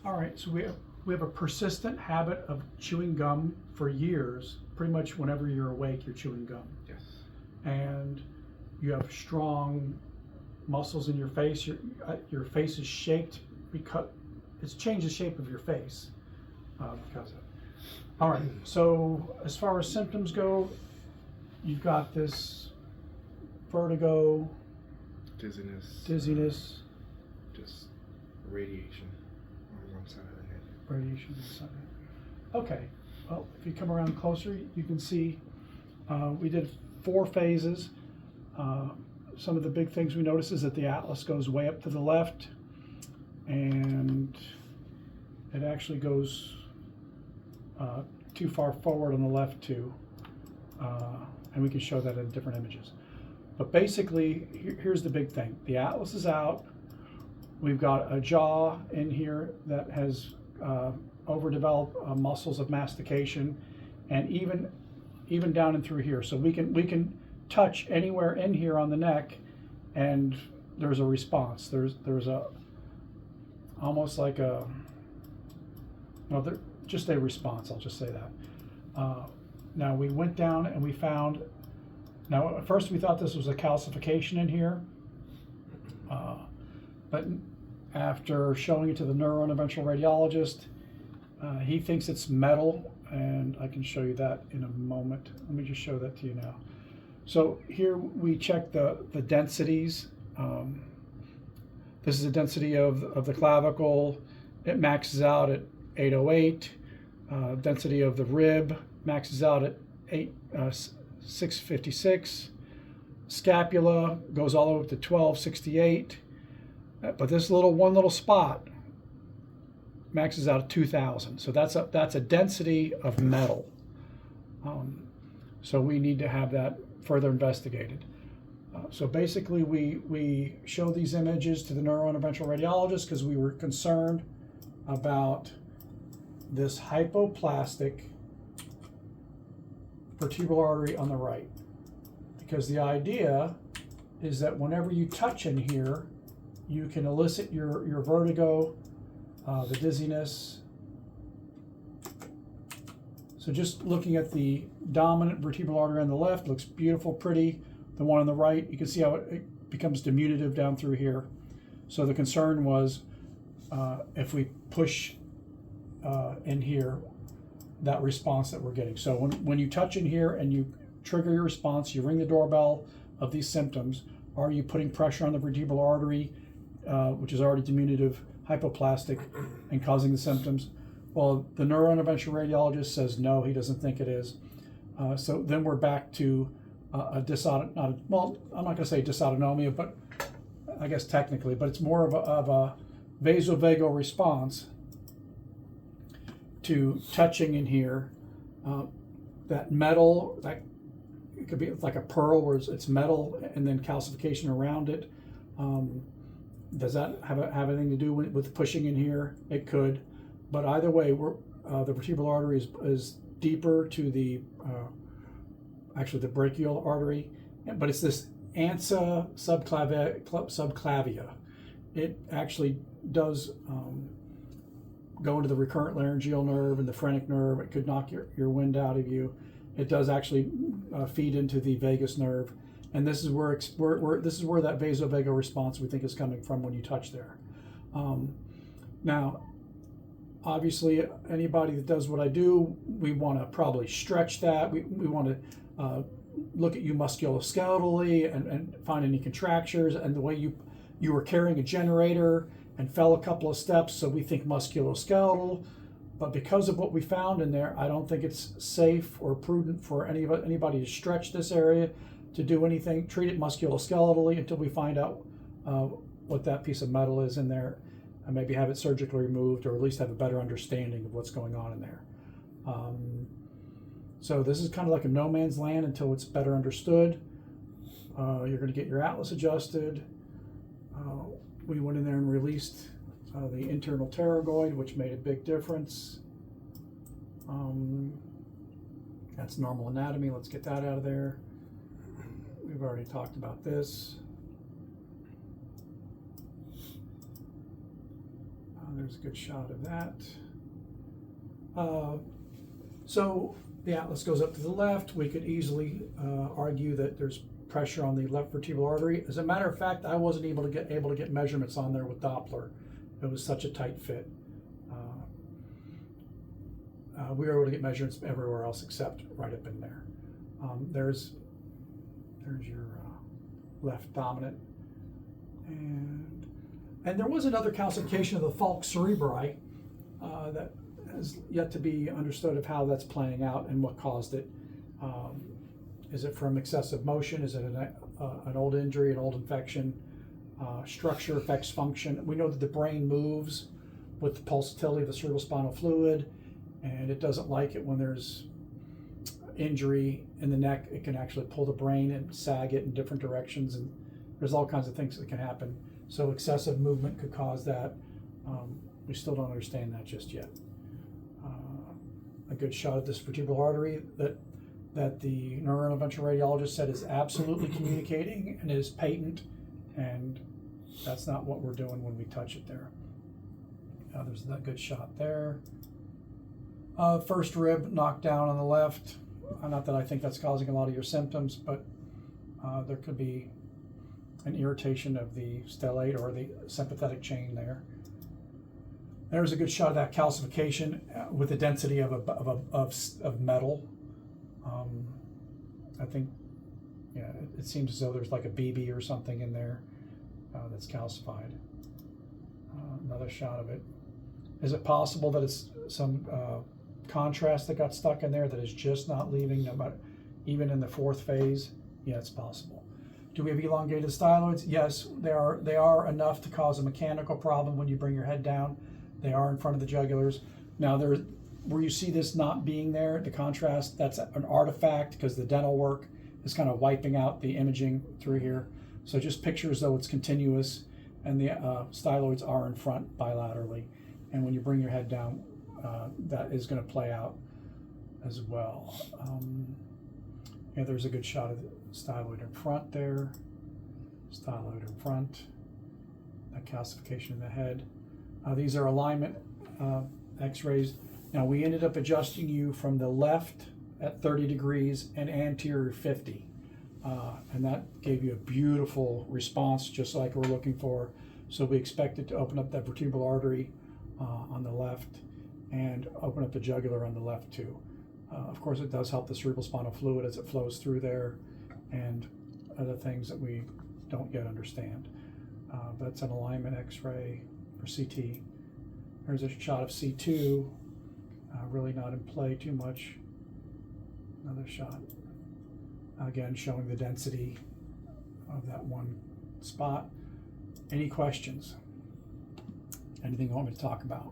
All right, so we have a persistent habit of chewing gum for years. Pretty much whenever you're awake, you're chewing gum. Yes. And you have strong muscles in your face. Your face is shaped because it's changed the shape of your face because of it. All right, so as far as symptoms go, you've got this vertigo, Dizziness. Just radiation on one side of the head. radiation. Okay, well, if you come around closer, you can see we did 4 phases. Some of the big things we notice is that the atlas goes way up to the left, and it actually goes too far forward on the left too, and we can show that in different images. But basically, here's the big thing. The atlas is out. We've got a jaw in here that has overdeveloped muscles of mastication, and even down and through here. So we can touch anywhere in here on the neck, and there's a response. There's a almost like a just a response. I'll just say that. Now we went down and we found. Now at first we thought this was a calcification in here, but after showing it to the neurointerventional radiologist, he thinks it's metal, and I can show you that in a moment. Let me just show that to you now. So here we check the densities. This is the density of the clavicle. It maxes out at 808. Density of the rib maxes out at 656. Scapula goes all the way up to 1268. But this one little spot maxes out at 2000. So that's a density of metal. So we need to have that further investigated. So basically we show these images to the neurointerventional radiologist because we were concerned about this hypoplastic vertebral artery on the right. Because the idea is that whenever you touch in here, you can elicit your vertigo, the dizziness. So just looking at the dominant vertebral artery on the left, looks beautiful, pretty. The one on the right, you can see how it becomes diminutive down through here. So the concern was if we push in here, that response that we're getting. So when you touch in here and you trigger your response, you ring the doorbell of these symptoms. Are you putting pressure on the vertebral artery, which is already diminutive, hypoplastic, and causing the symptoms? Well, the neurointerventional radiologist says no, he doesn't think it is. So then we're back to I'm not going to say dysautonomia, but I guess technically, but it's more of a vasovagal response to touching in here. That metal, that it could be like a pearl where it's metal and then calcification around it. Does that have anything to do with pushing in here? It could, but either way, the vertebral artery is deeper to the actually the brachial artery, but it's this ansa subclavia. It actually does go into the recurrent laryngeal nerve and the phrenic nerve. It could knock your wind out of you. It does actually feed into the vagus nerve, and this is where that vasovagal response we think is coming from when you touch there. Now, obviously, anybody that does what I do, we want to probably stretch that. We want to look at you musculoskeletally and find any contractures, and the way you were carrying a generator and fell a couple of steps, so we think musculoskeletal. But because of what we found in there, I don't think it's safe or prudent for anybody to stretch this area, to do anything, treat it musculoskeletally until we find out what that piece of metal is in there, and maybe have it surgically removed, or at least have a better understanding of what's going on in there. So this is kind of like a no man's land until it's better understood. You're going to get your atlas adjusted. We went in there and released the internal pterygoid, which made a big difference. That's normal anatomy. Let's get that out of there. We've already talked about this. There's a good shot of that. So the atlas goes up to the left. We could easily argue that there's pressure on the left vertebral artery. As a matter of fact, I wasn't able to get measurements on there with Doppler. It was such a tight fit. We were able to get measurements everywhere else except right up in there. There's your left dominant, and there was another calcification of the falx cerebri that has yet to be understood of how that's playing out and what caused it. Is it from excessive motion? Is it an old injury, an old infection? Structure affects function. We know that the brain moves with the pulsatility of the cerebrospinal fluid, and it doesn't like it when there's injury in the neck. It can actually pull the brain and sag it in different directions, and there's all kinds of things that can happen. So excessive movement could cause that. We still don't understand that just yet. A good shot of this vertebral artery that the neurointerventional radiologist said is absolutely communicating and is patent, and that's not what we're doing when we touch it there. There's that good shot there. First rib knocked down on the left. Not that I think that's causing a lot of your symptoms, but there could be an irritation of the stellate or the sympathetic chain there. There's a good shot of that calcification with the density of metal. I think, yeah, it seems as though there's like a BB or something in there that's calcified. Another shot of it. Is it possible that it's some contrast that got stuck in there that is just not leaving, no matter, even in the fourth phase? Yeah, it's possible. Do we have elongated styloids? Yes, they are enough to cause a mechanical problem when you bring your head down. They are in front of the jugulars. Now, where you see this not being there, the contrast, that's an artifact because the dental work is kind of wiping out the imaging through here. So just picture as though it's continuous, and the styloids are in front bilaterally. And when you bring your head down, that is going to play out as well. Yeah, there's a good shot of the styloid in front there. Styloid in front. That calcification in the head. These are alignment x-rays. Now, we ended up adjusting you from the left at 30 degrees and anterior 50. And that gave you a beautiful response, just like we're looking for. So we expected to open up that vertebral artery on the left and open up the jugular on the left too. Of course, it does help the cerebrospinal fluid as it flows through there and other things that we don't yet understand. But it's an alignment x-ray or CT. There's a shot of C2, really not in play too much. Another shot, again showing the density of that one spot. Any questions? Anything you want me to talk about?